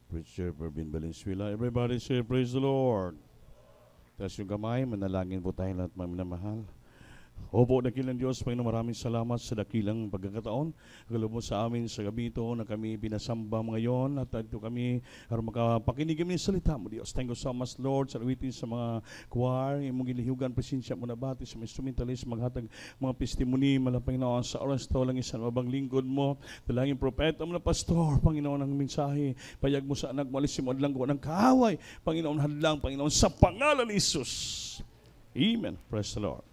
Preacher Pervin Valenzuela. Everybody say, praise the Lord. Taas yung kamay, manalangin po tayo lahat mga minamahal. Opo, dakilang Diyos, Panginoon, maraming salamat sa dakilang pagkakataon. Kalubos sa amin sa gabi ito na kami pinasamba ngayon at ito kami para makapakinig kami ng salita mo, Diyos. Thank you so much, Lord, sa awitin sa mga choir, imong gilihugan, presensya mo na bati sa mga instrumentalist, maghatag mga testimony, malang Panginoon, sa oras ito lang isang mabang lingkod mo, dalangin propeta mo na pastor, Panginoon, ang mensahe, payag mo sa anak mo, alisin mo adlang ko ng kaaway, Panginoon, hadlang, Panginoon, sa pangalan ni Jesus. Amen. Praise the Lord.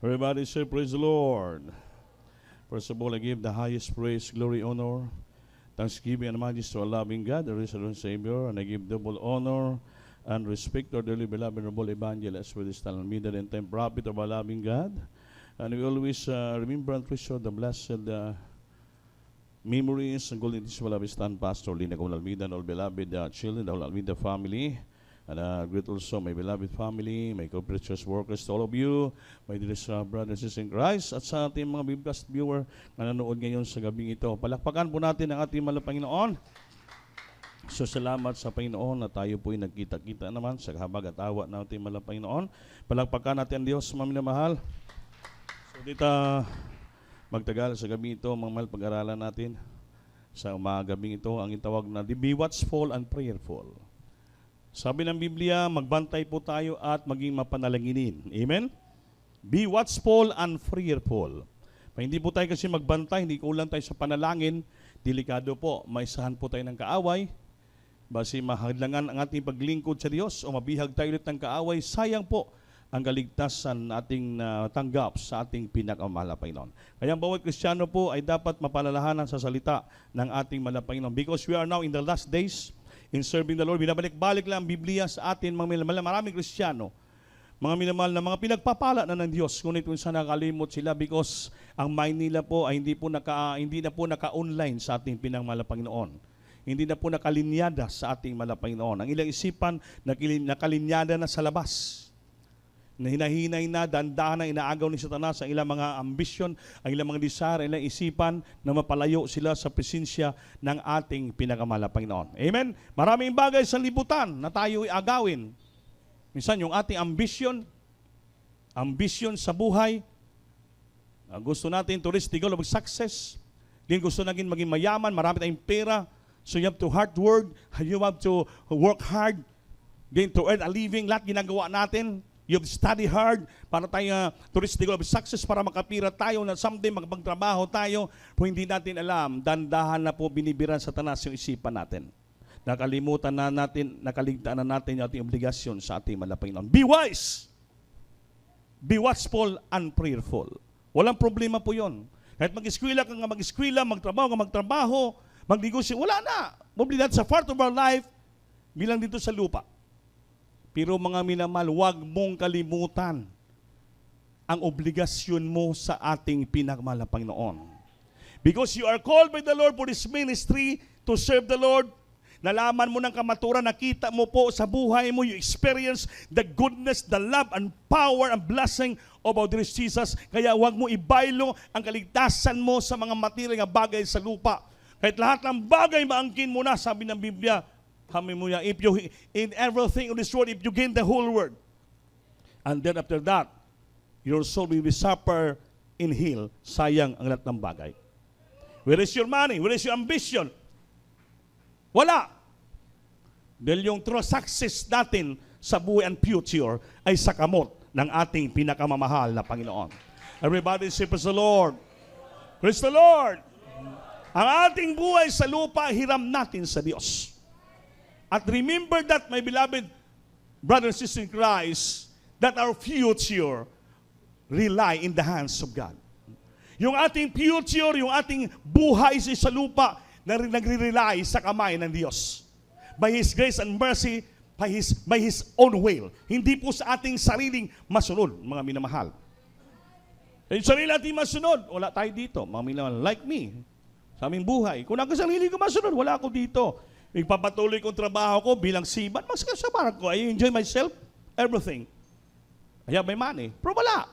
Everybody say, praise the Lord. First of all, I give the highest praise, glory, honor, thanksgiving, and majesty to our loving God, the risen Savior, and I give double honor and respect to our dearly beloved noble evangelist with this talent, leader and time prophet of our loving God. And we always remember and treasure the blessed memories and golden days of our beloved stand pastor, Lina Almeida, and all beloved children, the whole Almeida family. And greet also my beloved family, my co-preachers, workers, to all of you, my dearest brothers and sisters in Christ, at sa ating mga biblicast viewer na nanood ngayon sa gabing ito. Palakpakan po natin ang ating mahal na Panginoon. So salamat sa Panginoon na tayo po'y nagkita-kita naman sa habag at awa ng ating mahal na Panginoon. Palakpakan natin ang Diyos, mga minamahal. So dito magtagal sa gabi ito, mga mahal, pag-aralan natin sa mga gabing ito, ang itawag na be watchful and prayerful. Sabi ng Biblia, magbantay po tayo at maging mapanalanginin. Amen? Be watchful and prayerful. Hindi po tayo kasi magbantay, hindi kulang tayo sa panalangin, delikado po, maisahan po tayo ng kaaway, basi mahadlangan ang ating paglingkod sa Diyos o mabihag tayo ulit ng kaaway, sayang po ang kaligtasan nating tanggap sa ating pinakamahal na Panginoon. Kaya ang bawat Kristiyano po ay dapat mapalalahanan sa salita ng ating mahal na Panginoon. Because we are now in the last days, in serving the Lord, binabalik-balik lang ang Biblia sa atin, mga minamahal, maraming Kristiyano, mga minamahal na mga pinagpapala na ng Diyos, ngunit kung saan nakalimot sila because ang mind nila po ay hindi na po naka-online sa ating pinangmahal na Panginoon. Hindi na po nakalinyada sa ating mahal na Panginoon. Ang ilang isipan, nakalinyada na sa labas. Na hinahinay na, dandahan na inaagaw ni Satanas ang ilang mga ambisyon, ang ilang mga desire, ang ilang isipan na mapalayo sila sa presensya ng ating pinakamahal na Panginoon. Amen? Maraming bagay sa libutan na tayo agawin. Minsan yung ating ambisyon sa buhay, gusto natin to reach the goal of success, din gusto natin maging mayaman, marami tayong pera, so you have to hard work, you have to work hard, then to earn a living, lahat ginagawa natin. You have to study hard para tayo to reach the goal of success, para makapira tayo na someday magtrabaho tayo. Kung hindi natin alam, dandahan na po binibiran sa Satanas yung isipan natin. Nakalimutan na natin, nakaligtaan na natin yung ating obligasyon sa ating mahal na Panginoon. Be wise! Be watchful and prayerful. Walang problema po yun. Kahit mag-eskwela ka nga mag-eskwela, magtrabaho, magnegosyo, wala na. Mobili natin sa part of our life, bilang dito sa lupa. Pero mga minamahal, huwag mong kalimutan ang obligasyon mo sa ating pinagmahal na Panginoon. Because you are called by the Lord for this ministry to serve the Lord. Nalaman mo ng kamaturan, nakita mo po sa buhay mo, you experience the goodness, the love, and power, and blessing of our dear Jesus. Kaya huwag mo ibaylo ang kaligtasan mo sa mga material na bagay sa lupa. Kahit lahat ng bagay maangkin mo na, sabi ng Biblia, hallelujah, if you, in everything of this world, if you gain the whole world, and then after that, your soul will be suffer in hell, sayang ang lahat ng bagay. Where is your money? Where is your ambition? Wala. Dahil yung true success natin sa buhay and future ay sa kamot ng ating pinakamamahal na Panginoon. Everybody say, praise the Lord. Praise the Lord. Ang ating buhay sa lupa, hiram natin sa Diyos. At remember that, my beloved brothers and sisters in Christ, that our future rely in the hands of God. Yung ating future, yung ating buhay sa lupa, na nagre-rely sa kamay ng Diyos. By His grace and mercy, by His own will. Hindi po sa ating sariling masunod, mga minamahal. Yung sarili natin masunod, wala tayo dito, mga minamahal. Like me, sa aming buhay. Kung ako sarili ko masunod, wala ako dito. Ipapatuloy kong trabaho ko bilang sibat, magsasabaran ko, I enjoy myself, everything. I have my money. Pero wala.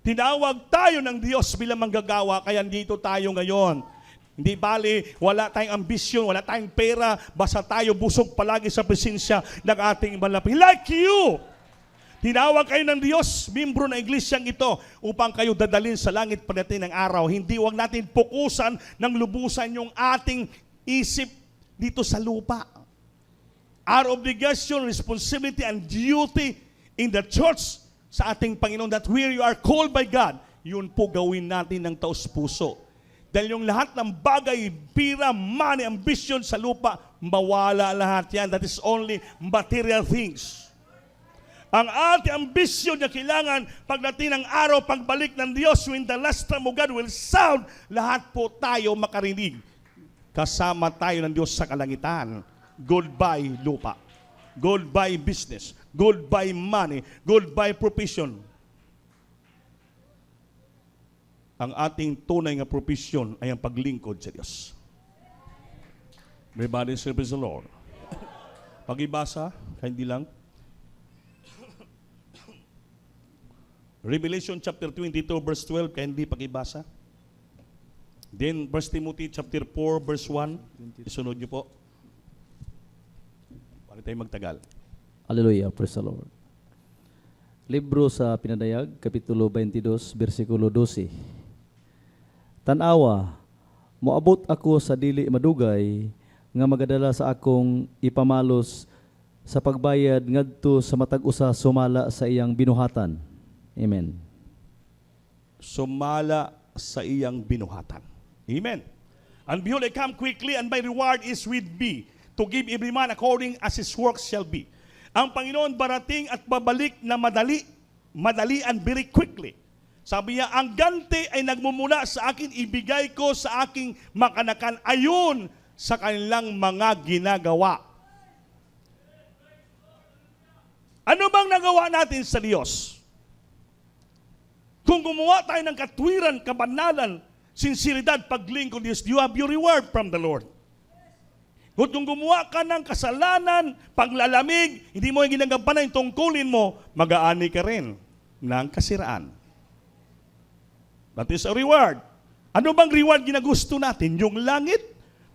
Tinawag tayo ng Diyos bilang manggagawa, kaya dito tayo ngayon. Hindi bali, wala tayong ambisyon, wala tayong pera, basta tayo busog palagi sa presensya ng ating malapit. Like you! Tinawag kayo ng Diyos, membro ng iglesyang ito, upang kayo dadalhin sa langit pagdating ng araw. Hindi, wag natin pukusan ng lubusan yung ating isip dito sa lupa. Our obligation, responsibility, and duty in the church sa ating Panginoon, that where you are called by God, yun po gawin natin ng taos-puso. Dahil yung lahat ng bagay, pira, money, ambition sa lupa, mawala lahat yan. That is only material things. Ang ating ambisyon na kailangan pagdating ng araw, pagbalik ng Diyos, when the last time of God will sound, lahat po tayo makarinig. Kasama tayo ng Diyos sa kalangitan. Goodbye lupa. Goodbye business. Goodbye money. Goodbye profession. Ang ating tunay nga profession ay ang paglingkod sa Diyos. Everybody serve the Lord. Pag-ibasa, hindi lang. Revelation chapter 22 verse 12, kaya hindi pag-ibasa. Then 1 Timothy chapter 4 verse 1, isunod niyo po. Para tayo magtagal. Hallelujah, praise the Lord. Libro sa Pinadayag, Kapitulo 22, versikulo 12. Tanawa, moabot ako sa dili madugay, nga magadala sa akong ipamalos sa pagbayad ngadto sa matag usa sumala sa iyang binuhatan. Amen. Sumala sa iyang binuhatan. Amen. And behold, I come quickly, and my reward is with me, to give every man according as his work shall be. Ang Panginoon barating at babalik na madali and very quickly. Sabi niya, ang ganti ay nagmumula sa akin, ibigay ko sa aking makanakan ayon sa kanilang mga ginagawa. Ano bang nagawa natin sa Diyos? Kung gumawa tayo ng katwiran, kabanalan, sinseridad, paglingkod Diyos, you have your reward from the Lord. Kung gumawa ka ng kasalanan, paglalamig, hindi mo yung ginagampanan yung tungkulin mo, mag-aani ka rin ng kasiraan. That is a reward. Ano bang reward ginagusto natin? Yung langit,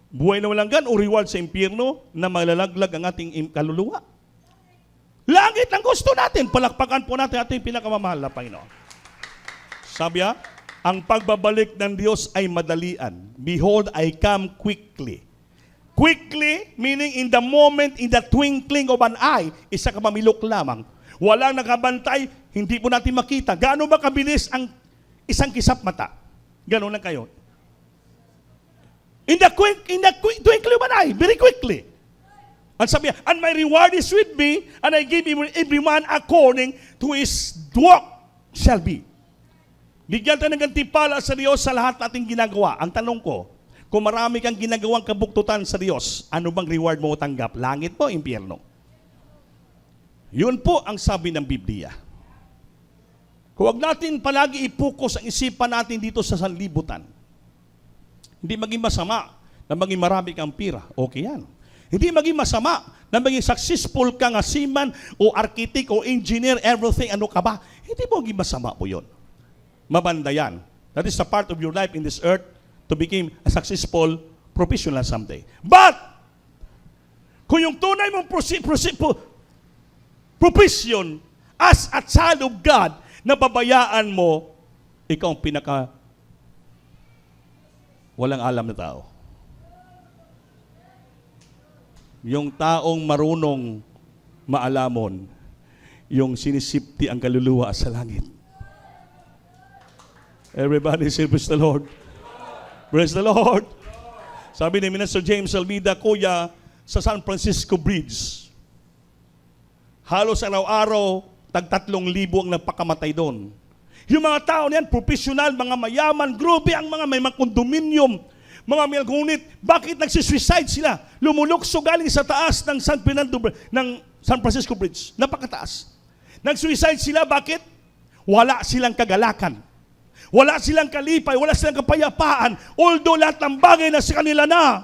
buhay na walang gan, o reward sa impyerno na malalaglag ang ating kaluluwa? Langit ang gusto natin. Palakpakan po natin ating pinakamamahal na Panginoon. Sabi ang pagbabalik ng Diyos ay madalian. Behold, I come quickly. Quickly, meaning in the moment, in the twinkling of an eye, isa kapamilok lamang. Walang nakabantay, hindi po natin makita. Gaano ba kabilis ang isang kisap mata? Gano'n lang kayo. In the twinkling of an eye, very quickly. At sabi, and my reward is with me, and I give every man according to his work shall be. Bigyan tayo ng gantimpala sa Diyos sa lahat nating ginagawa. Ang tanong ko, kung marami kang ginagawang kabuktutan sa Diyos, ano bang reward mo tanggap? Langit mo, impyerno? Yun po ang sabi ng Biblia. Huwag natin palagi ipokus ang isipan natin dito sa sanlibutan. Hindi maging masama na maging marami kang pira. Okay yan. Hindi maging masama na maging successful ka nga seaman o architect o engineer, everything, ano ka ba? Hindi mo maging masama po yun. Mabanda yan. That is a part of your life in this earth to become a successful professional someday. But, kung yung tunay mong profession as a child of God, nababayaan mo, ikaw ang pinaka walang alam na tao. Yung taong marunong maalamon, yung sinisipti ang kaluluwa sa langit. Everybody say, praise the Lord. Praise the Lord. Sabi ni Minister James Almeida, Kuya, sa San Francisco Bridge, halos araw-araw, tag-3,000 ang nagpakamatay doon. Yung mga tao niyan, professional, mga mayaman, grupo ang mga may condominium, mga ngunit, bakit nagsisuicide sila? Lumulukso galing sa taas ng San Francisco Bridge. Napakataas. Nagsuicide sila, bakit? Wala silang kagalakan. Wala silang kalipay, wala silang kapayapaan, although lahat ng bagay na sa kanila na.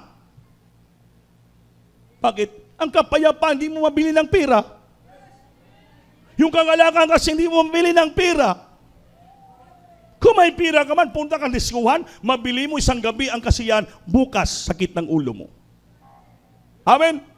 Bakit? Ang kapayapaan, hindi mo mabili ng pera. Yung kagalakan kasi hindi mo mabili ng pera. Kung may pira ka man, punta ka diskuhan, mabili mo isang gabi ang kasiyahan, bukas sakit ng ulo mo. Amen?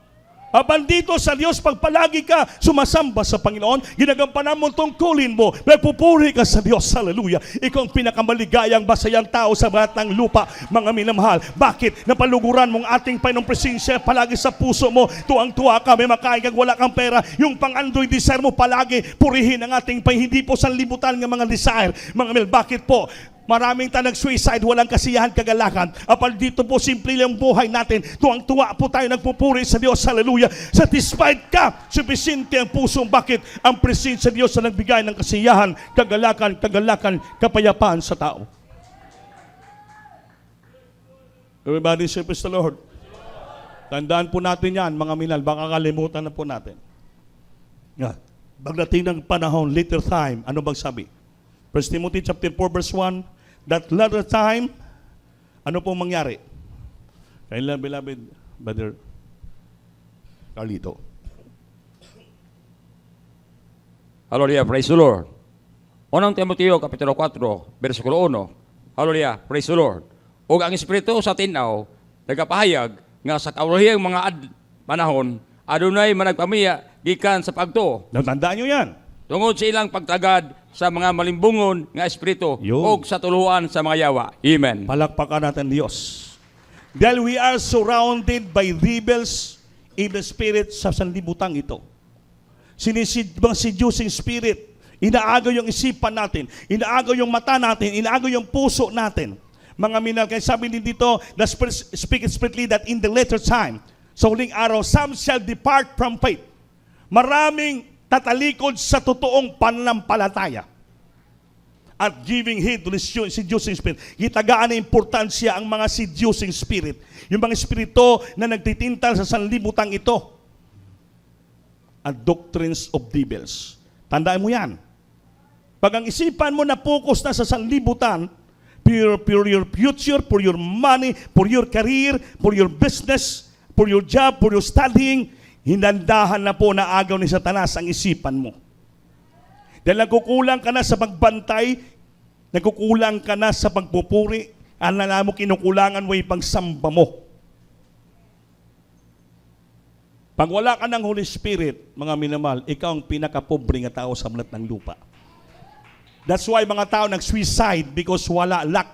Habang dito sa Diyos, pag palagi ka sumasamba sa Panginoon, ginagampanan mo tungkulin mo, nagpupuri ka sa Diyos, hallelujah. Ikaw ang pinakamaligayang basayang tao sa balat ng lupa, mga minamahal. Bakit? Napaluguran mong ating Panginoong presensya palagi sa puso mo. Tuwang-tuwa ka, may makain kang wala kang pera. Yung pang-andoy desire mo palagi, purihin ang ating Panginoon. Hindi po sanlibutan ng mga desire. Mga minamahal, bakit po? Maraming nag-suicide, walang kasiyahan, kagalakan. Apal dito po, simple lang buhay natin. Tuwang-tuwa po tayo, nagpupuri sa Diyos. Hallelujah. Satisfied ka, supisente ang puso. Bakit? Ang presensya sa Diyos na nagbigay ng kasiyahan, kagalakan, kapayapaan sa tao. Everybody say, praise the Lord. Tandaan po natin yan, mga minal. Baka kalimutan na po natin. Yan. Pagdating ng panahon, later time, ano bang sabi? 1 Timothy chapter 4 verse 1, that latter time, ano pong mangyari? Kailan, beloved Brother Carlito? Hallelujah, praise the Lord. Unang Timoteo, Kapitulo 4, versikulo 1. Hallelujah, praise the Lord. O ang Espiritu sa tinaw, nagapahayag nga sa kaulahiyang mga panahon, adunay managpamiya gikan sa pagtuo. Natandaan nyo yan. Tungod sa ilang pagtagad sa mga malimbungon nga espiritu Yun. o sa tuluan sa mga yawa. Amen. Palakpakan natin Diyos. Dahil we are surrounded by rebels, evil spirits sa sanlibutan ito. Mga seducing spirit, inaagaw yung isipan natin, inaagaw yung mata natin, inaagaw yung puso natin. Mga minal, kaya sabi din dito, the Spirit speak spiritually that in the later time, sa huling araw, some shall depart from faith. Maraming tatalikod sa totoong pananampalataya at giving heed to the seducing spirit. Gitagaan na importansya ang mga seducing spirit. Yung mga espiritu na nagtitintal sa sanlibutan ito. At doctrines of devils. Tandaan mo yan. Pag ang isipan mo na focus na sa sanlibutan, for your future, for your money, for your career, for your business, for your job, for your studying, hinandahan na po na agaw ni Satanas ang isipan mo. Dahil nagkukulang ka na sa pagbantay, nagkukulang ka na sa pagpupuri, alala mo kinukulangan mo yung pagsamba mo. Pag wala ka ng Holy Spirit, mga minamahal, ikaw ang pinakapobre nga tao sa balat ng lupa. That's why mga tao nag-suicide because wala lack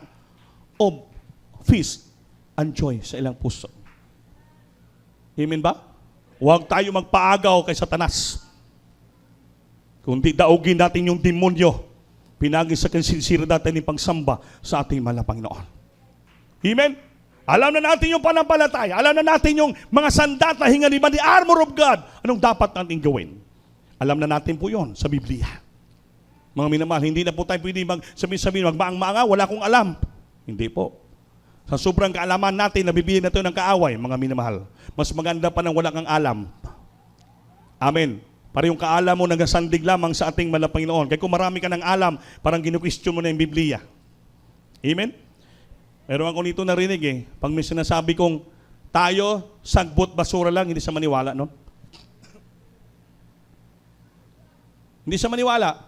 of peace and joy sa ilang puso. Amen ba? Huwag tayo magpaagaw kay Satanas. Kundi daugin natin yung demonyo. Pinagi sa kinsinsira natin yung pagsamba sa ating mahal na Panginoon. Amen? Alam na natin yung panampalataya. Alam na natin yung mga sandata, hinganiban, the armor of God. Anong dapat natin gawin? Alam na natin po yon sa Biblia. Mga minamahal, hindi na po tayo pwede sabihin, magmaang-maanga, wala akong alam. Hindi po. Sa sobrang kaalaman natin, nabibigyan na ito ng kaaway, mga minamahal. Mas maganda pa nang wala kang alam. Amen. Para yung kaalam mo nagasandig lamang sa ating mahal na Panginoon. Kaya kung marami ka ng alam, parang ginu-question mo na yung Biblia. Amen? Meron ako nito narinig pag may sinasabi kong tayo, sagbot basura lang, hindi sa maniwala, no? Hindi sa maniwala.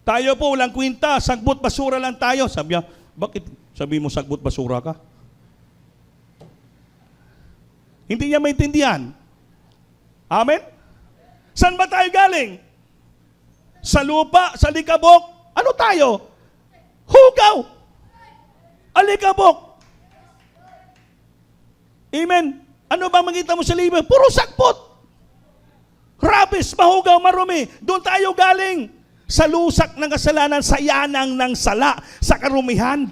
Tayo po, walang kwinta, sagbot basura lang tayo. Sabi niya, bakit sabi mo sagbot basura ka? Hindi niya maintindihan. Amen? Saan ba tayo galing? Sa lupa, sa likabok, ano tayo? Hugaw! Alikabok! Amen? Ano ba makita mo sa libro? Puro sakpot! Rabis, mahugaw, marumi. Doon tayo galing. Sa lusak ng kasalanan, sa yanang ng sala, sa karumihan.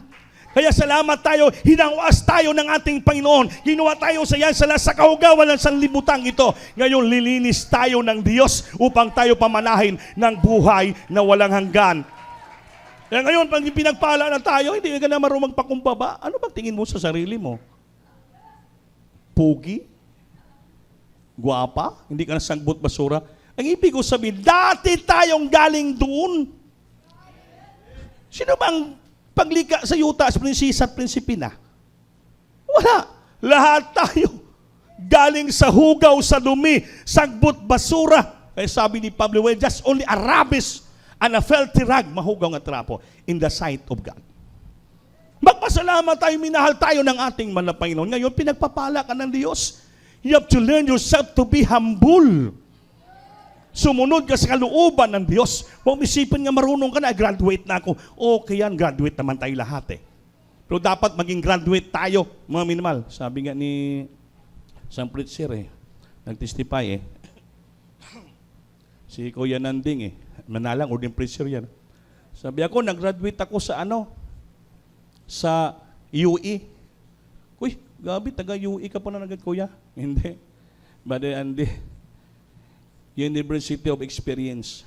Kaya salamat tayo, hinawas tayo ng ating Panginoon. Ginawa tayo sa yan sala sa kahugawan ng sanlibutan ito. Ngayon, lilinis tayo ng Diyos upang tayo pamanahin ng buhay na walang hanggan. Kaya ngayon, pag pinagpala na tayo, hindi ka na marunong pakumbaba. Ano bang tingin mo sa sarili mo? Pugi? Guwapa? Hindi ka na sagbot basura? Ang ibig ko sabihin, dati tayong galing doon. Sino bang paglika sa yuta sa prinsesa at prinsipina? Wala. Lahat tayo galing sa hugaw, sa dumi, sagbot basura. Kaya sabi ni Pablo, well, just only a rubbish and a filthy rag, mahugaw nga trapo, in the sight of God. Magpasalamat tayo, minahal tayo ng ating mahal na Panginoon. Ngayon, pinagpapala ka ng Diyos. You have to learn yourself to be humble. Sumunod ka sa kalooban ng Diyos. Huwag isipin nga marunong ka na, graduate na ako. Okay yan, graduate naman tayo lahat eh. Pero dapat maging graduate tayo, mga minimal. Sabi nga ni isang preacher eh, nag-testify eh. Si Kuya Nanding eh, manalang o din preacher yan. Sabi ako, nag-graduate ako sa sa UE. Uy, gabi, taga-UE ka pa na nagad, Kuya. Hindi. Bade, hindi. University of Experience.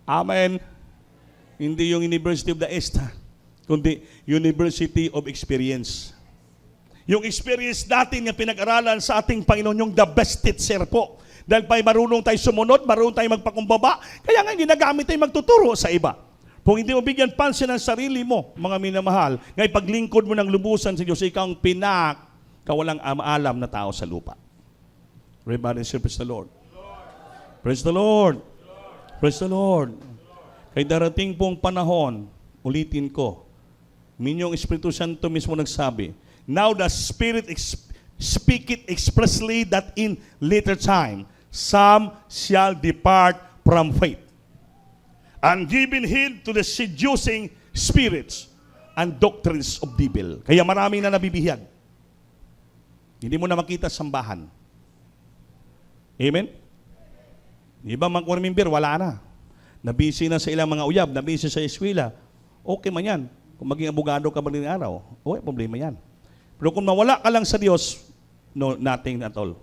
Amen. Hindi yung University of the East, kundi University of Experience. Yung experience natin yung pinag-aralan sa ating Panginoon, yung the best teacher po. Dahil pa'y marunong tayo sumunod, marunong tayo magpakumbaba, kaya nga ginagamit tayo magtuturo sa iba. Kung hindi mo bigyan pansin ang sarili mo, mga minamahal, ngay paglingkod mo ng lubusan sa Diyos, ikaw ang kawalang alam na tao sa lupa. Everybody say, praise the Lord. Praise the Lord. Praise the Lord. Kay darating pong panahon, ulitin ko, minyong Espiritu Santo mismo nagsabi, now the Spirit speak it expressly that in later time, some shall depart from faith, and giving heed to the seducing spirits and doctrines of devil. Kaya marami na nabibihag. Hindi mo na makita sa sambahan. Amen? Iba mga member, wala na. Nabisi na sa ilang mga uyab, nabisi sa eskwela. Okay man yan. Kung maging abogado ka ba rin araw, okay, problema yan. Pero kung mawala ka lang sa Diyos, no, nothing at all.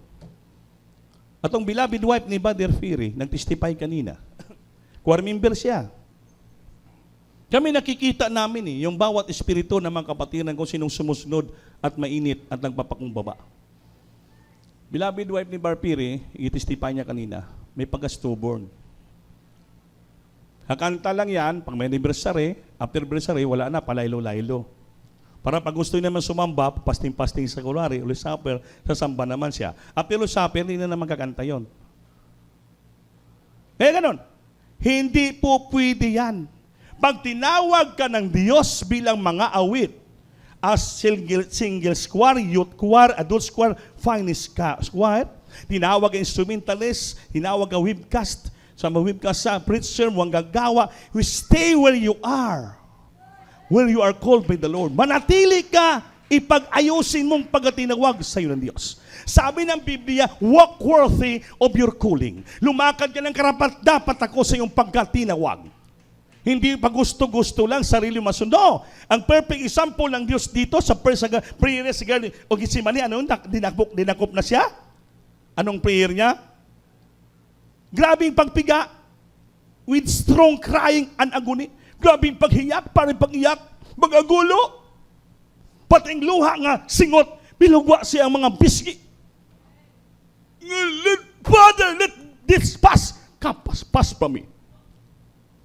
Atong beloved wife ni Brother Firi, nag-testify kanina. Choir member siya. Kami nakikita namin yung bawat espiritu ng mga kapatiran kung sinong sumusunod at mainit at nagpapakumbaba. Beloved wife ni Barpiri, i-testify niya kanina, may pag-stubborn. Kakanta lang yan, pag may anniversary, after anniversary, wala na, palaylo-laylo. Para pag gusto naman sumamba, pasting-pasting sa kulari, ulit supper, sasamba naman siya. After ulit supper, hindi na naman kakanta yun. Kaya ganun. Hindi po pwede yan. Pag tinawag ka ng Diyos bilang mga awit, as single choir, youth choir, adult choir, finest choir, tinawag ang instrumentalist, tinawag ang webcast, sa mga webcast sa preacher, mga gagawa, we stay where you are called by the Lord. Manatili ka, ipag-ayusin mong pagkatinawag sa iyo ng Diyos. Sabi ng Biblia, walk worthy of your calling. Lumakad ka ng karapat-dapat ako sa iyong pagkatinawag. Hindi pa gusto-gusto lang, sarili masundo. Ang perfect example ng Diyos dito sa prayer sa Garden o Gitsemani, dinakop na siya? Anong prayer niya? Grabing pagpiga with strong crying and agony. Grabing paghiyak, parang pag-iyak, mag-agulo. Pating luha nga, singot, bilugwa siya ang mga bisgi. Father, let this pass. Pass from me.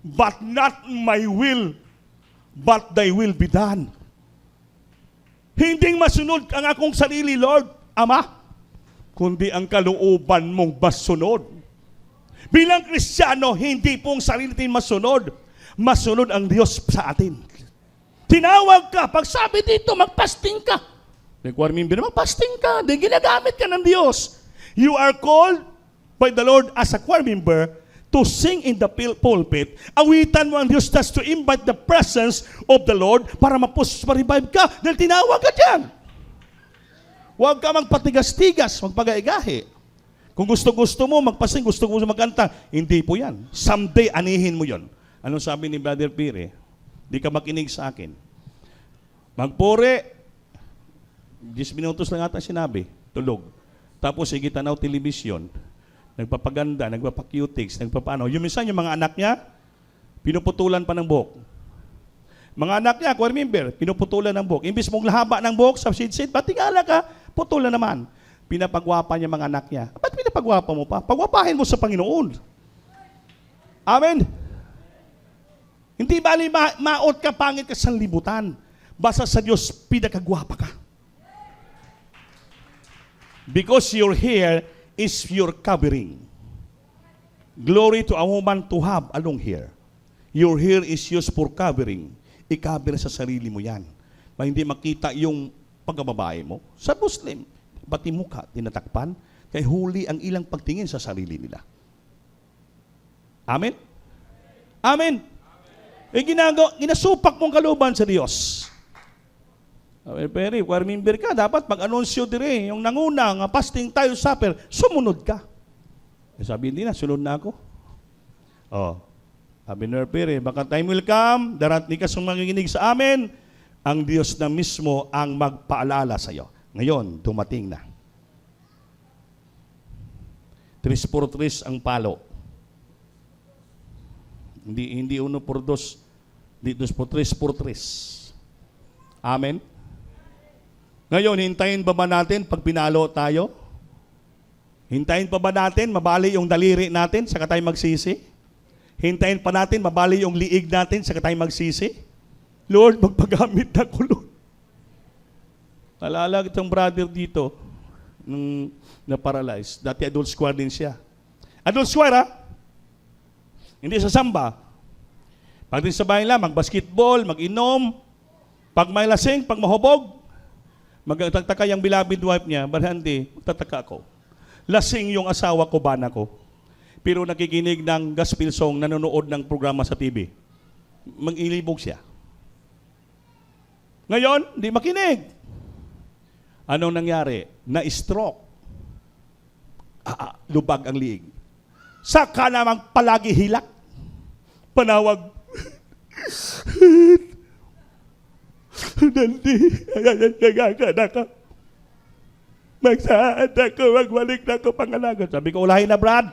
But not my will, but thy will be done. Hindi masunod ang akong sarili, Lord, Ama, kundi ang kalooban mong masunod. Bilang Kristiyano, hindi pong sarili natin masunod. Masunod ang Diyos sa atin. Tinawag ka, pag sabi dito, magpasting ka. Magpasting ka, di ginagamit ka ng Diyos. You are called by the Lord as a choir member to sing in the pulpit. Awitan mo ang Diyos, that's to invite the presence of the Lord para ma-revive ka dahil tinawag ka dyan. Huwag ka magpatigas-tigas, magpagaigahi. Kung gusto-gusto mo, magpasing, gusto-gusto magkanta, hindi po yan. Someday, anihin mo yon. Anong sabi ni Brother Pire? Di ka makinig sa akin. Magpure, 10 minutos lang ata sinabi, tulog. Tapos sige tanaw telebisyon, nagpapaganda, nagpapacutics, nagpapaano. Yung minsan yung mga anak niya, pinuputulan pa ng buhok. Mga anak niya, choir member, pinuputulan ng buhok. Imbis mong lahaba ng buhok sa sit-sit, patingala ka, putulan naman. Pinapagwapa niya mga anak niya. Ba't pinapagwapa mo pa? Pagwapahin mo sa Panginoon. Amen? Hindi bali maot ka, pangit ka sa libutan. Basta sa Diyos, pinakagwapa ka. Because your hair is your covering. Glory to a woman to have a long hair. Your hair is used for covering. I-cover sa sarili mo yan. Para hindi makita yung pagkababae mo. Sa Muslim, pati mukha, tinatakpan. Kaya huli ang ilang pagtingin sa sarili nila. Amen? Amen? Ginasupak mong kalooban sa Diyos. Pero, remember ka, dapat pag-anunsyo dire, yung nanguna, nga fasting tayo supper, sumunod ka. Sabi nila, sunod na ako. Sabi ni Pere, baka time will come, darating ka sa makikinig sa amin, ang Diyos na mismo ang magpaalala sa iyo. Ngayon, dumating na. 3 ang palo. Hindi 1 por 2, hindi 2 por 3. Amen? Ngayon, hintayin pa ba natin pag pinalo tayo? Hintayin pa ba natin mabali yung daliri natin saka tayo magsisi? Hintayin pa natin mabali yung liig natin saka tayo magsisi? Lord, magpagamit na ko, Lord. Alala itong brother dito, nung na-paralyze. Dati adult square din siya. Adult square, ha? Hindi sa samba. Pag din sa bahay lang, mag-basketball, mag-inom, pag may lasing, pag mahubog, magtataka yung beloved wife niya, barhandi, magtataka ako. Lasing yung asawa ko, bana ko. Pero nakikinig ng gospel song, nanonood ng programa sa TV. Mag-ilibog siya. Ngayon, di makinig. Anong nangyari? Na-stroke. Lubag ang liig. Saka namang palagi hilak. Panawag. Nanti, nagagana ka. Magsaan ako, magbalik na ako pangalagan. Sabi ko, ulahin na, Brad.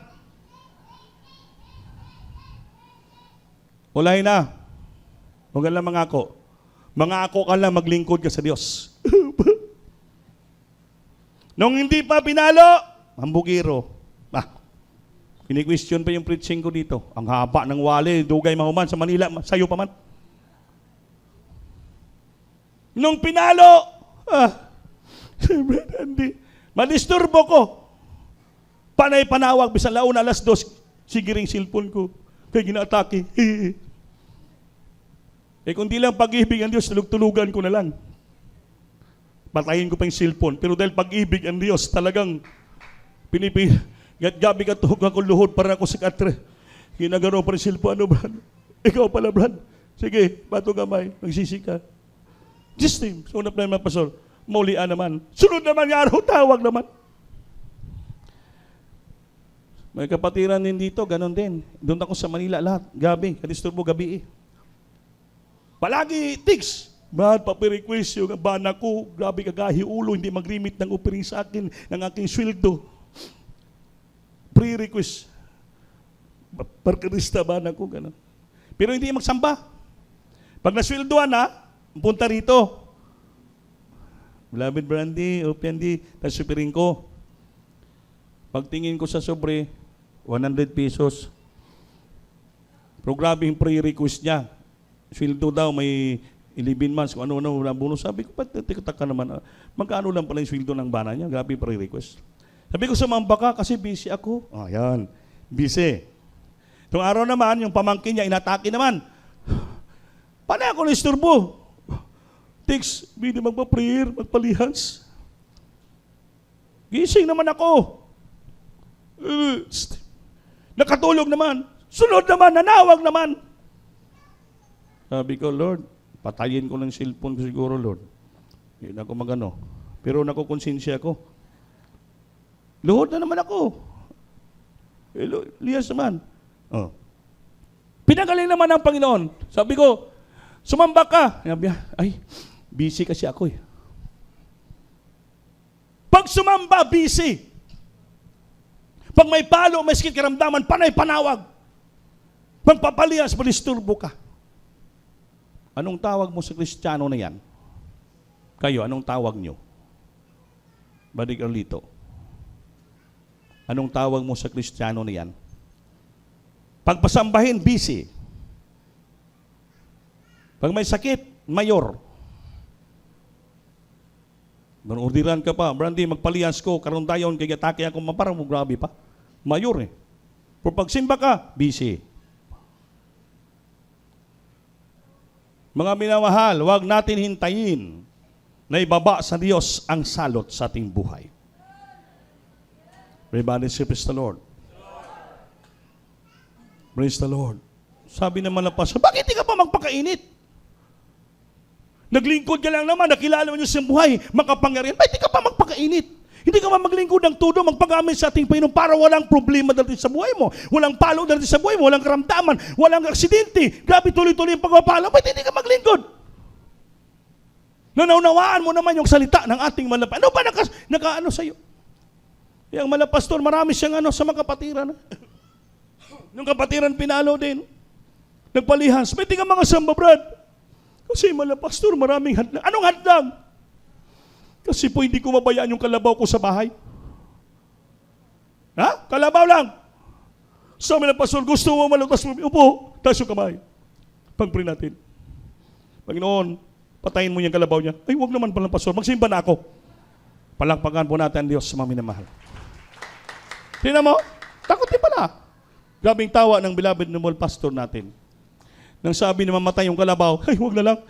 Ulahin na. Huwag ka lang mangako. Mangako ka lang, maglingkod ka sa Diyos. Nung hindi pa pinalo, hambugiro. Kini-question pa yung preaching ko dito. Ang haba ng wali, dugay mahuman sa Manila, sayo pa man. Nung pinalo, hindi. Madisturbo ko. Panay panawag, bisan launa 2:00, sigiring cellphone ko. Kaya gina-atake. Kung di lang pag-ibig ang Diyos, tulug-tulugan ko na lang. Patayin ko pa yung cellphone. Pero dahil pag-ibig ang Diyos, talagang gabi ka tuhog ako luhod para ako sa katre. Ginagano pa rin cellphone. Ano, Brad? Ikaw pala, Brad. Sige, bato gamay. Magsisi ka. Just name. Sunod na naman, Pastor. Maulian naman. Sunod naman nga araw, tawag naman. May kapatiran din dito, ganon din. Doon ako sa Manila lahat. Gabi, kadisturbo gabi eh. Palagi, tigs. Brad, papirequest yung bana ko. Grabe kagahi ulo, hindi mag-remit ng offering sa akin ng aking sweldo. Pre-request. Parkerista bana ko, ganon. Pero hindi magsamba. Pag nasweldoan na, punta rito. Beloved Brandy, Opiandi, tapos supirin ko. Pagtingin ko sa sobre, 100 pesos. Pero grabe yung pre-request niya. Sweldo daw, may 11 months, kung ano-ano, wala bonus. Sabi ko, ba't tiktak ka naman? Magkano lang pala yung sweldo ng bana niya? Grabe yung pre-request. Sabi ko, sumamba ka kasi busy ako. Yan, busy. Itong araw naman, yung pamangkin niya, inatake naman. Paano ako na-isturbo? Tix, hindi magpa-prayer, magpalihans. Gising naman ako. Nakatulog naman. Sunod naman, nanawag naman. Sabi ko, Lord, patayin ko ng cellphone ko siguro, Lord. Hindi ako magano. Pero nakukonsensya ako. Luhod na naman ako. Liyas naman. Pinagaling naman ng Panginoon. Sabi ko, sumamba ka. Sabi, ay, busy kasi ako eh. Pag sumamba, busy. Pag may palo, may sakit karamdaman, panay panawag. Magpapaliyas, malisturbo ka. Anong tawag mo sa Kristiyano na yan? Kayo, anong tawag nyo? Badik Arlito. Anong tawag mo sa Kristiyano na yan? Pagpasambahin, busy. Pag may sakit, mayor. Ordiran ka pa, Brandy, magpaliyas ko, karon dayon, kaya atake ako, maparang mo, grabe pa. Mayor eh. Pero pag simba ka, busy. Mga minamahal, huwag natin hintayin na ibaba sa Diyos ang salot sa ating buhay. Everybody say, praise the Lord. Praise the Lord. Sabi naman ng pastor, bakit di ka pa magpakainit? Naglingkod ka lang naman, nakilala mo yung buhay, makapangyarihan. Bakit di ka pa magpakainit? Hindi ka man maglingkod ng todo, magpagamit sa ating Panginoon para walang problema dati sa buhay mo. Walang palo dati sa buhay mo, walang karamdaman, walang aksidente. Grabe tuloy-tuloy yung pagpapalo. Bakit hindi ka maglingkod? Nanaunawaan mo naman yung salita ng ating malapastor. Ano ba naka-ano sa'yo? Yung malapastor, marami siyang sa mga kapatiran. Nung kapatiran, pinalo din. Nagpalihas. Pwede ka mga samba, Brad. Kasi malapastor, maraming hadlang. Anong hadlang? Kasi po hindi ko mabayaan yung kalabaw ko sa bahay. Ha? Kalabaw lang. Sabi ng pastor, gusto mo malutas mo? Upo, taas yung kamay. Pag-pray natin. Panginoon, patayin mo yung kalabaw niya. Ay, huwag naman pala pastor, magsimba na ako. Palakpakan po natin Diyos sa mga minamahal. Tingnan mo, takot din pala. Grabing tawa ng beloved noble pastor natin. Nang sabi na mamatay yung kalabaw, ay, huwag na lang.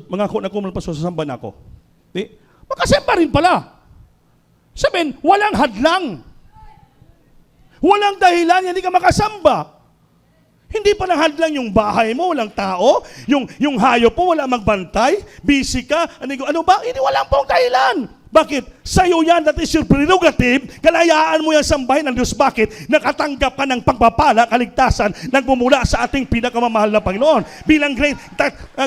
Mangako na ko, pastor, sasamba na ako. Di? Makasemba rin pala. Sabihin, walang hadlang. Walang dahilan, hindi ka makasamba. Hindi pa hadlang yung bahay mo, walang tao. Yung hayop mo, wala magbantay. Busy ka. Ano ba? Hindi, walang pong dahilan. Bakit? Sa'yo yan, that is your prerogative. Kalayaan mo yan sambahin ng Diyos. Bakit? Nakatanggap ka ng pagpapala, kaligtasan, nagmumula sa ating pinakamamahal na Panginoon. Bilang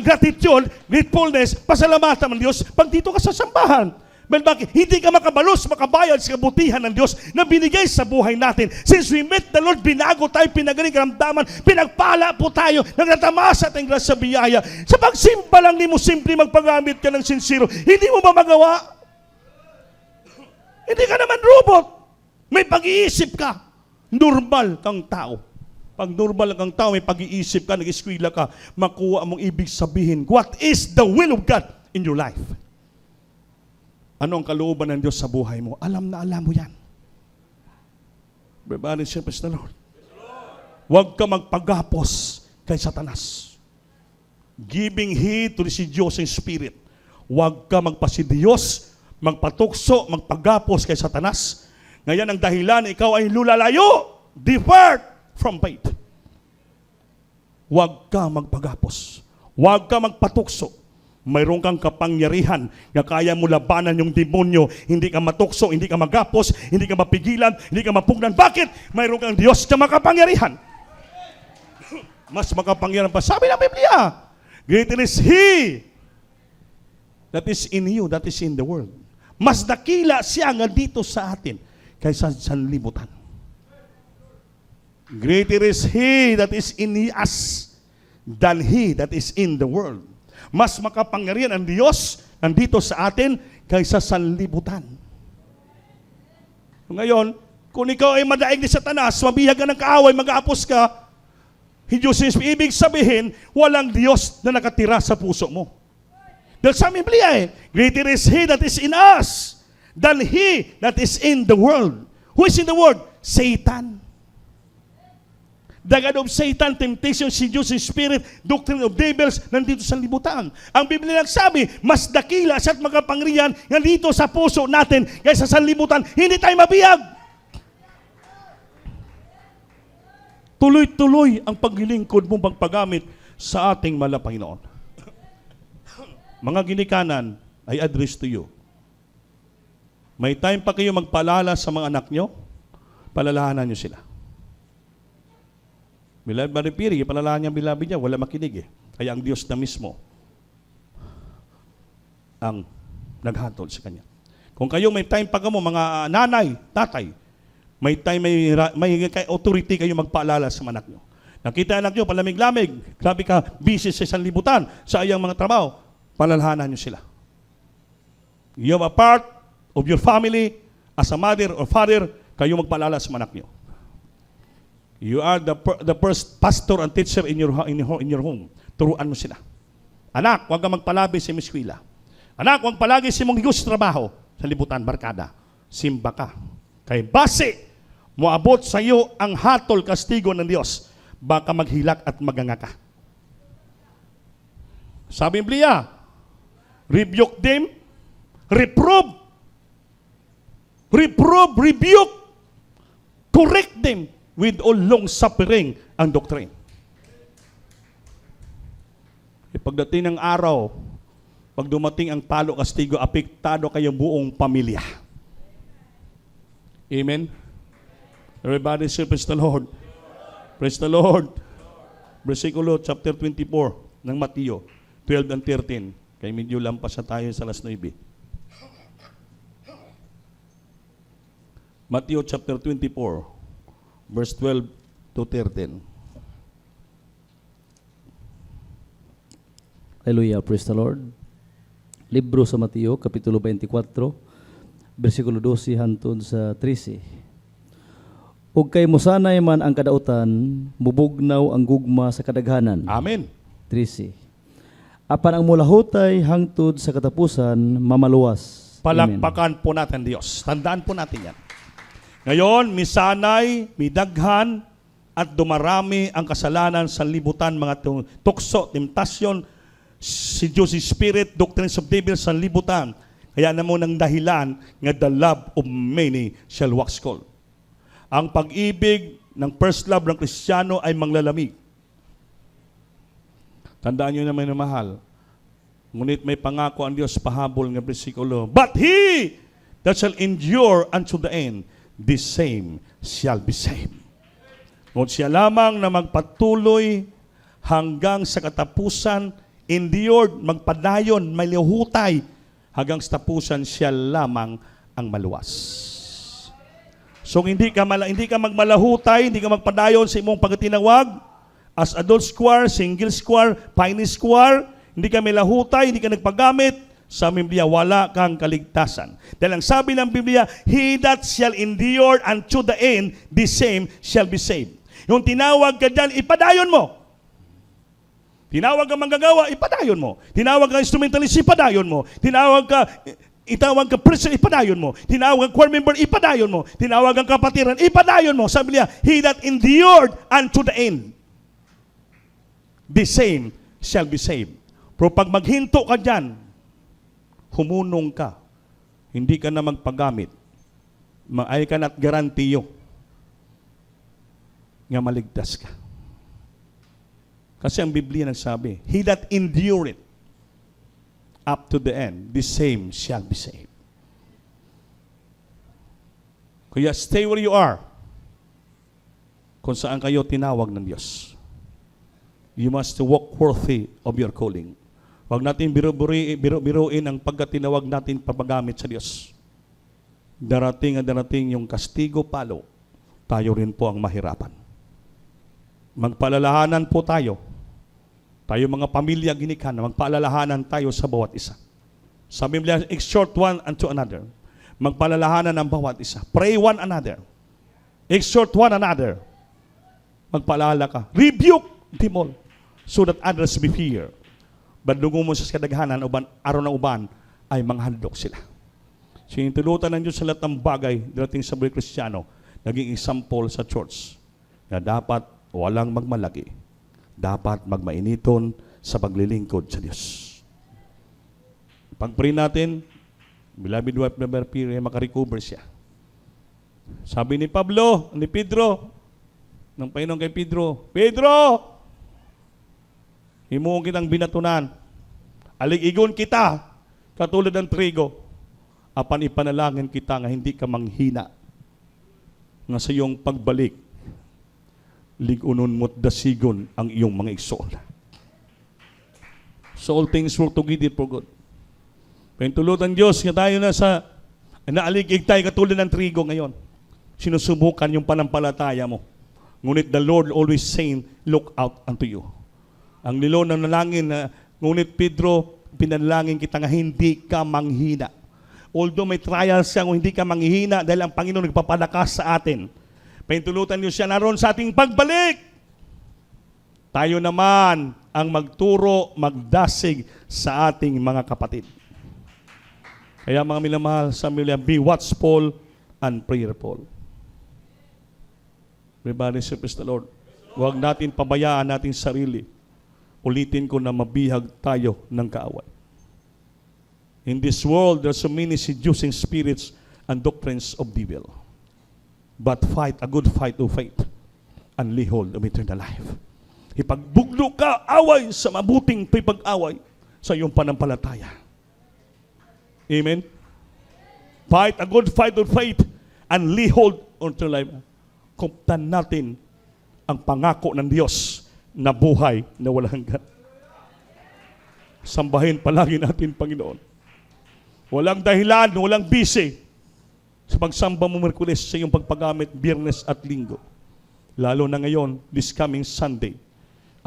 gratitude, gratefulness, pasalamatan ng Diyos, pag dito ka sa sambahan. Well, bakit? Hindi ka makabalos, makabayad sa kabutihan ng Diyos na binigay sa buhay natin. Since we met the Lord, binago tayo, pinagaling karamdaman, pinagpala po tayo, nagtatamasa ating grasya biyaya. Sa pagsimba lang, di mo simple magpagamit ka ng sincero. Hindi mo ba magawa? Hindi ka naman robot. May pag-iisip ka. Normal kang tao. Pag normal kang tao, may pag-iisip ka, nag-eskwela ka, makuha mong ibig sabihin, what is the will of God in your life? Ano ang kalooban ng Diyos sa buhay mo? Alam na alam mo yan. Everybody say, praise the Lord. Huwag ka magpagapos kay Satanas. Giving heed to the seducing spirit. Huwag ka magpasidiyos, magpatukso, magpagapos kay Satanas. Ngayon ang dahilan, ikaw ay lulalayo. Depart from faith. Huwag ka magpagapos. Huwag ka magpatukso. Mayroon kang kapangyarihan na kaya mo labanan yung demonyo. Hindi ka matukso, hindi ka magapos, hindi ka mapigilan, hindi ka mapugnan. Bakit? Mayroon kang Diyos na makapangyarihan. Mas makapangyarihan pa. Sabi ng Biblia, greater is He that is in you, that is in the world. Mas dakila siya nga dito sa atin kaysa sa libutan. Greater is He that is in us than he that is in the world. Mas makapangyarihan ang Diyos nandito sa atin kaysa sa libutan. Ngayon, kung ikaw ay madaig ni Satanas, mabihag ka ng kaaway, mag-aapos ka, ibig sabihin, walang Diyos na nakatira sa puso mo. Dahil sa Biblia greater is He that is in us than he that is in the world. Who is in the world? Satan. The God of Satan, temptation, seducing spirit, doctrine of devils, nandito sa libutan. Ang Biblia nagsabi, mas dakila at makapangyarihan nandito sa puso natin kaysa sa libutan. Hindi tayo mabiyag. Tuloy-tuloy ang paglilingkod mo pagpagamit sa ating mahal na Panginoon. Mga ginikanan, I address to you. May time pa kayo magpaalala sa mga anak nyo, palalahanan nyo sila. Bilab maripiri, palalahan niya bilabi niya, wala makinig Kaya ang Diyos na mismo ang naghatol sa kanya. Kung kayo may time pa mo, mga nanay, tatay, may time, may authority kayo magpaalala sa anak nyo. Nakita anak nyo, palamig-lamig, grabe ka, busy sa isang libutan, sa iyang mga trabaho, palalahanan nyo sila. You have a part of your family, as a mother or father, kayo magpaalala sa anak nyo. You are the first pastor and teacher in your home. Turuan mo sila. Anak, huwag ka magpalabi sa eskwela. Anak, huwag palagi si mong higos trabaho sa libutan, barkada. Simba ka. Kay base, moabot sa iyo ang hatol kastigo ng Diyos, baka maghilak at maganga ka. Sa Biblia, rebuke them, reprove, rebuke, correct them with all long suffering ang doctrine. Pagdating ng araw, pag dumating ang palo kastigo, apektado kayo buong pamilya. Amen? Everybody say, praise the Lord. Praise the Lord. Versikulo chapter 24 ng Mateo 12 and 13. Kaya medyo lampas na tayo sa alas 9. Mateo chapter 24, verse 12 to 13. Hallelujah, praise the Lord. Libro sa Mateo, Kapitulo 24, versikulo 12 hantod sa 13. Ug kay mosanay man ang kadautan, mubugnaw ang gugma sa kadaghanan. Amen. 13. Apan ang mulahutay hangtod sa katapusan, mamaluwas. Amen. Palakpakan po natin Diyos. Tandaan po natin yan. Ngayon, misanay, midaghan, at dumarami ang kasalanan sa libutan, mga tukso, temptasyon, si Diyos Spirit, doctrines of devil sa libutan. Kaya na mo ng dahilan nga the love of many shall wax cold. Ang pag-ibig ng first love ng Kristiyano ay manglalamig. Tandaan nyo naman na mahal. Ngunit may pangako ang Diyos pahabol ng bersikulo. But he that shall endure unto the end, the same shall be saved. Ngunit siya lamang na magpatuloy hanggang sa katapusan, endured, magpadayon, may lihutay, hanggang sa tapusan siya lamang ang maluwas. So hindi ka magmalahutay, hindi ka magpadayon sa imong pagtinawag as adult square, single square, pioneer square, hindi ka malahutay, hindi ka nagpagamit sa Biblia, wala kang kaligtasan. Dahil ang sabi ng Biblia, he that shall endure unto the end, the same shall be saved. Yung tinawag ka dyan, ipadayon mo. Tinawag ka manggagawa, ipadayon mo. Tinawag ka instrumentalist, ipadayon mo. Itawag ka preacher, ipadayon mo. Tinawag ka choir member, ipadayon mo. Tinawag ka kapatiran, ipadayon mo. Sabi niya, he that endured unto the end, the same shall be saved. Pero pag maghinto ka dyan, humunong ka. Hindi ka na magpagamit. I cannot guarantee you nga maligtas ka. Kasi ang Biblia nagsabi, he that endured up to the end, the same shall be saved. Kaya stay where you are. Kung saan kayo tinawag ng Diyos. You must walk worthy of your calling. Huwag natin biruin ang pagkatinawag natin papagamit sa Diyos. Darating yung kastigo palo, tayo rin po ang mahirapan. Magpalalahanan po tayo. Tayo mga pamilya ginikhan, magpaalalahanan tayo sa bawat isa. Sa Biblia, exhort one unto another. Magpaalalahanan ang bawat isa. Pray one another. Exhort one another. Magpaalala ka. Rebuke them all so that others be fear. Badlungo mo sa kadaghanan, araw na uban, ay manghandok sila. Sinintulutan ng Diyos sa lahat ng bagay dating sa buhay Kristiyano, naging example sa church na dapat walang magmalagi. Dapat magmainiton sa paglilingkod sa Diyos. Pag-pray natin, beloved wife na Berpire, makarecover siya. Sabi ni Pablo, ni Pedro, ng Panginoon kay Pedro, Pedro, himuong kitang binatunan, alig-igon kita, katulad ng trigo, apan ipanalangin kita nga hindi ka manghina, nga sa iyong pagbalik, ligunon mo't dasigon ang iyong mga igsoon. So all things work together for good. Pintulutan Diyos nga tayo na sa naaligig tayo katulad ng trigo ngayon. Sinusubukan yung panampalataya mo. Ngunit the Lord always saying, look out unto you. Ang nilo ng nalangin na, ngunit Pedro, pinalangin kita nga hindi ka manghina. Although may trials siya, kung hindi ka manghihina dahil ang Panginoon nagpapalakas sa atin. Pahintulutan niyo siya naroon sa ating pagbalik. Tayo naman ang magturo, magdasig sa ating mga kapatid. Kaya mga minamahal sa Biblia, be watchful and prayerful. Everybody say, praise the Lord. Huwag natin pabayaan natin sarili. Ulitin ko na mabihag tayo ng kaaway. In this world, there are so many seducing spirits and doctrines of devil. But fight a good fight of faith and lay hold of eternal life. Ipagbugno ka, away sa mabuting pipag-away sa iyong panampalataya. Amen? Fight a good fight of faith and lay hold on eternal life. Kumtan natin ang pangako ng Diyos na buhay na walang hanggan. Sambahin palagi natin, Panginoon. Walang dahilan, walang bisi sa pagsamba mo Miyerkules sa iyong pagpagamit Biyernes at Linggo. Lalo na ngayon, this coming Sunday,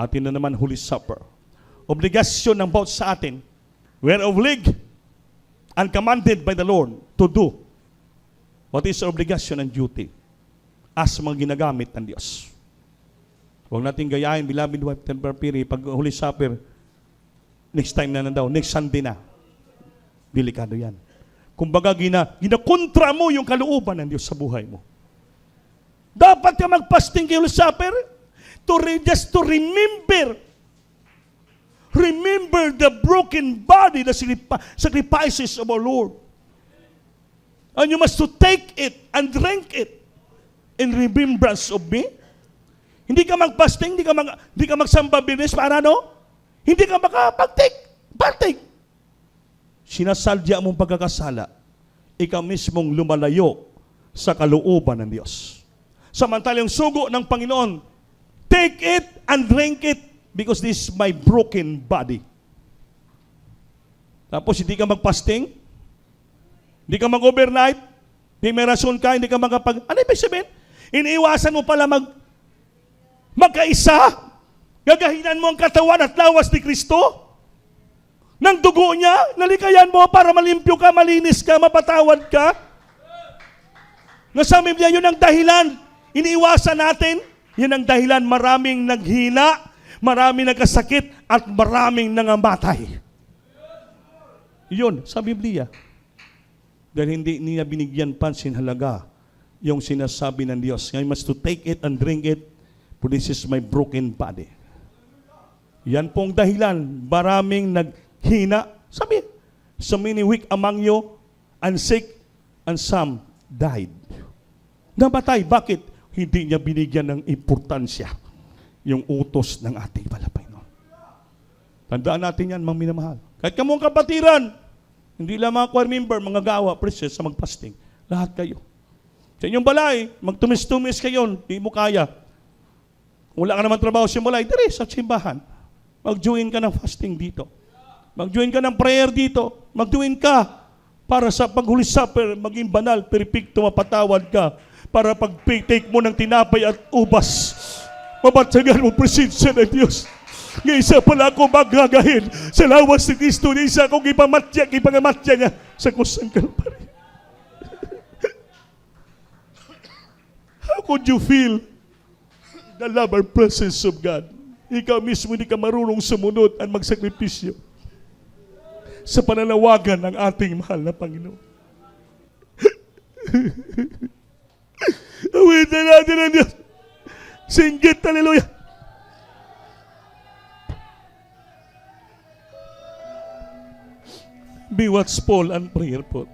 atin na naman Holy Supper. Obligasyon ng bawat sa atin, we're obliged and commanded by the Lord to do what is our obligation and duty as mga ginagamit ng Diyos. Huwag natin gayahin, beloved wife, temper piri, pag Holy Supper, next time na daw, next Sunday na. Delikado yan. Kumbaga, ginakontra mo yung kalooban ng Diyos sa buhay mo. Dapat ka mag-fasting kay Holy Supper just to remember the broken body, the sacrifices of our Lord. And you must to take it and drink it in remembrance of me. Hindi ka mag-fasting, hindi ka magsamba Biyernes para ano? Hindi ka makapag-partake. Sinasadya mong pagkakasala, ikaw mismong lumalayo sa kalooban ng Diyos. Samantalang sugo ng Panginoon, take it and drink it because this is my broken body. Tapos hindi ka mag-fasting, hindi ka mag-overnight, hindi may rason ka, hindi ka ano ibig sabihin? Iniiwasan mo pala magkaisa, gagahinan mo ang katawan at lawas ni Kristo, ng dugo niya, nalikayan mo para malimpyo ka, malinis ka, mapatawad ka. Nasa Biblia, yun ang dahilan. Iniiwasan natin, yun ang dahilan maraming naghina, maraming nagkasakit, at maraming nangamatay. Yun, sa Biblia. Dahil hindi niya binigyan pansin halaga yung sinasabi ng Diyos. I must to take it and drink it, for this is my broken body. Yan pong dahilan, maraming naghina. Sabi, so many weak among you, and sick, and some died. Namatay. Bakit? Hindi niya binigyan ng importansya yung utos ng ating Panginoon. Tandaan natin yan, mga minamahal. Kahit kamong kapatiran, hindi lang mga choir member, mga gawa, preachers, sa magpasting. Lahat kayo. Sa inyong balay, magtumis-tumis kayo, di mo kaya. Wala ka naman trabaho sa balay, dire sa simbahan. Mag-join ka ng fasting dito. Mag-join ka ng prayer dito. Mag-join ka para sa pag-Holy Supper, maging banal, perfecto, mapatawad ka. Para pag-take mo ng tinapay at ubas, mabatsagan mo presensya ng Diyos. Ngayon isa pala ako magagahin sa lawas ni Kristo. Ngayon isa akong ipamatya niya sa kusang Kalbaryo. How could you feel the love and presence of God? Ikaw mismo hindi ka marunong sumunod at magsakripisyo sa pananawagan ng ating mahal na Panginoon. Awitan natin ang Diyos. Singgit, hallelujah. Be watchful and prayerful.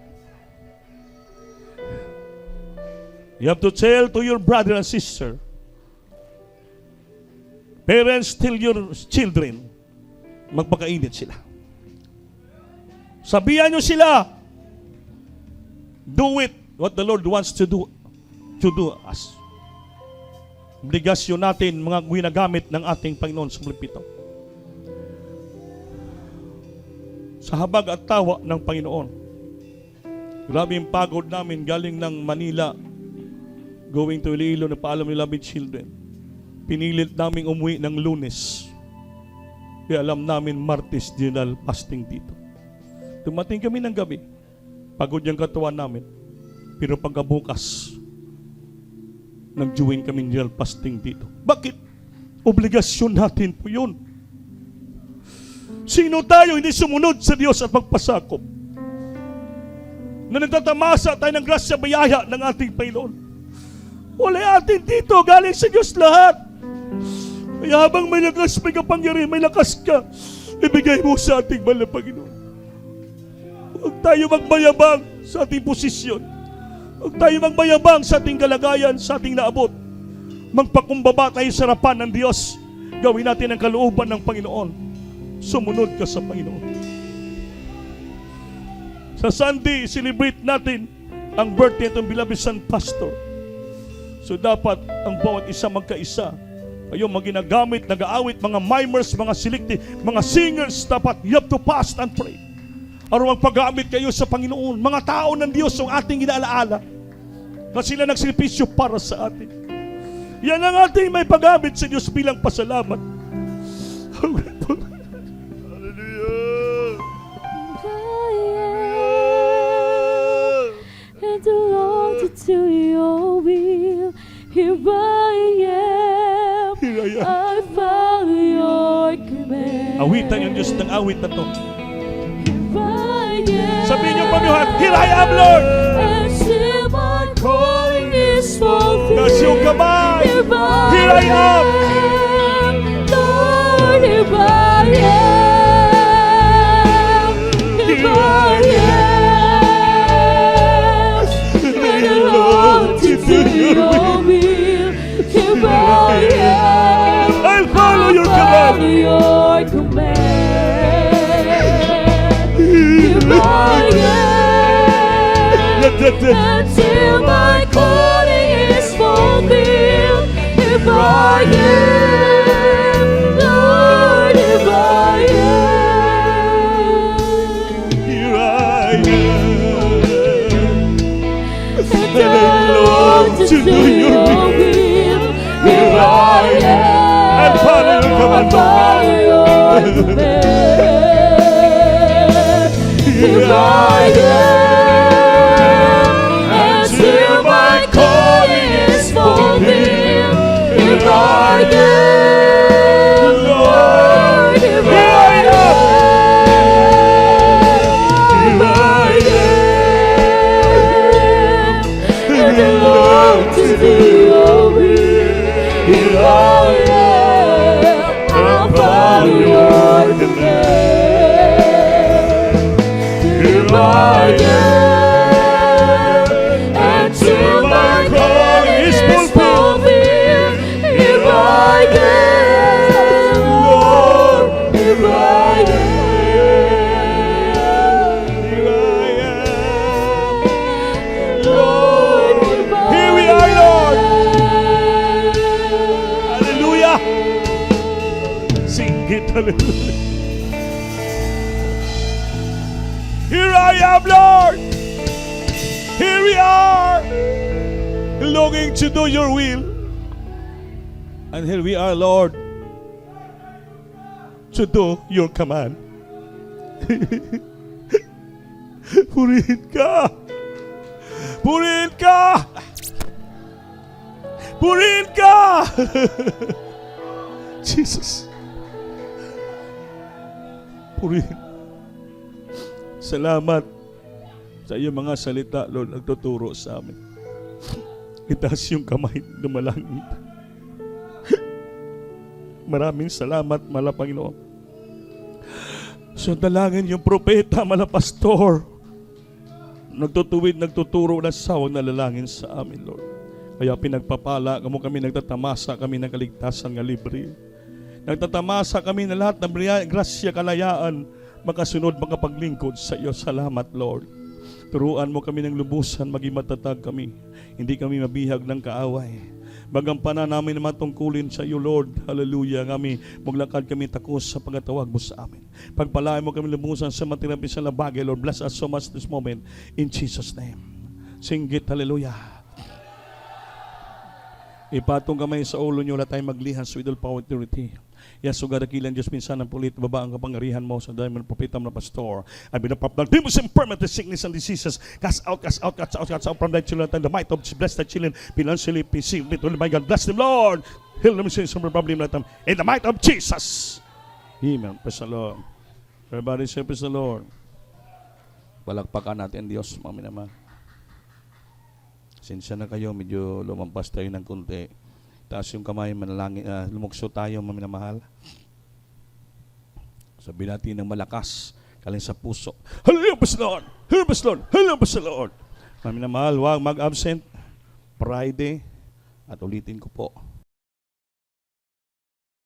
You have to tell to your brother and sister, parents, tell your children, magpakainit sila. Sabihan nyo sila, do it, what the Lord wants to do us. Obligasyon natin, mga ginagamit ng ating Panginoon sa mulipito. Sa habag at tawa ng Panginoon. Grabe yung pagod namin galing ng Manila, going to Iloilo na paalam nila with children. Pinilit namin umuwi ng Lunes. Kaya alam namin Martes general fasting dito. Dumating kami ng gabi. Pagod yung katawan namin. Pero pagkabukas, nag-join kami general fasting dito. Bakit? Obligasyon natin po yun. Sino tayo hindi sumunod sa Diyos at magpasakop? Na nagtatamasa tayo ng grasya bayaya ng ating Panginoon. Wala atin dito, galing sa Diyos lahat. Kaya habang may lakas, may kapangyarihan, may lakas ka, ibigay mo sa ating mahal na Panginoon. Huwag tayo magmayabang sa ating posisyon. Huwag tayo magmayabang sa ating kalagayan, sa ating naabot. Magpakumbaba tayo sa harapan ng Diyos. Gawin natin ang kalooban ng Panginoon. Sumunod ka sa Panginoon. Sa Sunday, celebrate natin ang birthday ng beloved son pastor. So dapat ang bawat isa magkaisa. Kayo maginagamit, nag-aawit, mga mimers, mga selective, mga singers, dapat you have to fast and pray. Araw magpagamit kayo sa Panginoon. Mga tao ng Diyos ang ating inaalaala. Na sila nagsilpisyo para sa atin. Yan ang ating may paggamit sa Diyos bilang pasalamat. Hallelujah! And belong to your will. Here I am. Here I am. I follow your command. Awitan yung Diyos ng awit na to. Here I am. Sabihin niyo pamiuhat, Here I am, Lord! And still my calling is fulfilled. Taas yung kamay. Here Here I am. Lord, here I am. Here I am. And I long to do your will. Here I am. I'll follow your command. Follow your command. Here I am. Until my calling is fulfilled. Here I am, Lord, here I am. Here I am. And I long to do your will. Here I am. And follow your command. Follow your command. Here I am. Until my calling is fulfilled. Here I am, Lord, here I am. Here I am. And I long to do your will. Here I am. I'll follow your command. Here I am. Until my calling is fulfilled. Here I am, Lord, here I am. Lord, Here we are, Lord. Hallelujah. Sing it, hallelujah. Here I am, Lord. Here we are, longing to do your will. And here we are, Lord, to do your command. Purihin ka. Purihin ka. Purihin ka. Jesus. Purihin. Salamat sa iyong mga salita, Lord, nagtuturo sa amin. Itaas yung kamay, dumalangin. Maraming salamat, mala Panginoon. So dalangin yung propeta, mala pastor. Nagtutuwid, nagtuturo ng sawang nalalangin sa amin, Lord. Kaya pinagpapala mo kami, nagtatamasa kami ng kaligtasan nga libre. Nagtatamasa kami na lahat ng grasya, kalayaan, makasunod, makapaglingkod sa iyo. Salamat, Lord. Turuan mo kami ng lubusan, maging matatag kami. Hindi kami mabihag ng kaaway. Magampanan namin naman tungkulin sa iyo, Lord. Hallelujah. Kami, maglakad kami takos sa pagkatawag mo sa amin. Pagpalain mo kami lubusan sa matinapisan na bagay, Lord. Bless us so much this moment. In Jesus' name. Sing it, hallelujah. Ipatong kamay sa ulo niyo, wala tayong maglihan sa idol power authority. Yes, so gadakilan Diyos minsan ang pulit, baba ang kapangarihan mo sa dahil ng propeta na pastor. I binapap ng demons and permanent sickness and diseases. Cast out, cast out, cast out, cast out from thy children. And the might of bless thy children. Financially, physically, to my God, bless them, Lord. Heal them, sin, some problem let them. In the might of Jesus. Amen. Praise the Lord. Everybody say, praise the Lord. Palakpakan natin Diyos, mga minamahal. Sinsya na kayo, medyo lumampas tayo ng kunti. Taas yung kamay, manalangin, lumukso tayo, maminamahal. Sabi natin ng malakas, galing sa puso. Hallelujah, praise the Lord! Hallelujah, praise the Lord! Hallelujah, praise the Lord! Maminamahal, huwag mag-absent. Friday, at ulitin ko po,